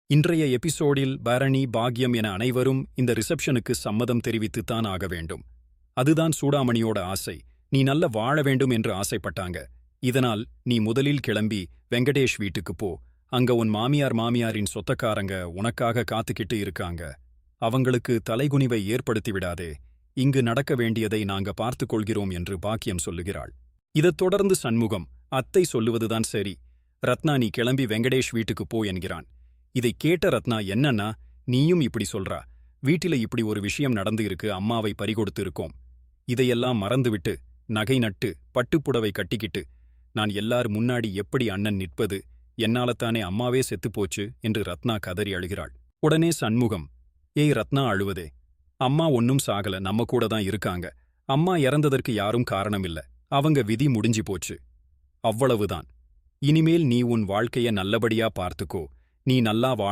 இன்றைய எபிசோடில் பரணி, பாக்யம் என அனைவரும் இந்த ரிசப்ஷனுக்கு சம்மதம் தெரிவித்துத்தான் ஆக வேண்டும். அதுதான் சூடாமணியோட ஆசை. நீ நல்ல வாழ வேண்டும் என்று ஆசைப்பட்டாங்க. இதனால் நீ முதலில் கிளம்பி வெங்கடேஷ் வீட்டுக்கு போ. அங்க உன் மாமியாரின் சொத்தக்காரங்க உனக்காக காத்துக்கிட்டு இருக்காங்க. அவங்களுக்கு தலைகுனிவை ஏற்படுத்தி விடாதே. இங்கு நடக்க வேண்டியதை நாங்க பார்த்துக் கொள்கிறோம் என்று பாக்கியம் சொல்லுகிறாள். இதைத் தொடர்ந்து சண்முகம், அத்தை சொல்லுவதுதான் சரி. ரத்னா, நீ கிளம்பி வெங்கடேஷ் வீட்டுக்கு போ என்கிறான். இதை கேட்ட ரத்னா, என்னன்னா நீயும் இப்படி சொல்றா? வீட்டில இப்படி ஒரு விஷயம் நடந்து இருக்கு, அம்மாவை பறிகொடுத்து இருக்கோம். இதையெல்லாம் மறந்துவிட்டு நகை நட்டு பட்டுப்புடவை கட்டிக்கிட்டு நான் எல்லார் முன்னாடி எப்படி அண்ணன் நிற்பது? என்னாலத்தானே அம்மாவே செத்துப்போச்சு என்று ரத்னா கதறி அழுகிறாள். உடனே சண்முகம், ஏய் ரத்னா, அழுவதே. அம்மா ஒன்னும் சாகல, நம்ம கூட தான் இருக்காங்க. அம்மா இறந்ததற்கு யாரும் காரணமில்ல. அவங்க விதி முடிஞ்சு போச்சு. அவ்வளவுதான். இனிமேல் நீ உன் வாழ்க்கைய நல்லபடியா பார்த்துக்கோ. நீ நல்லா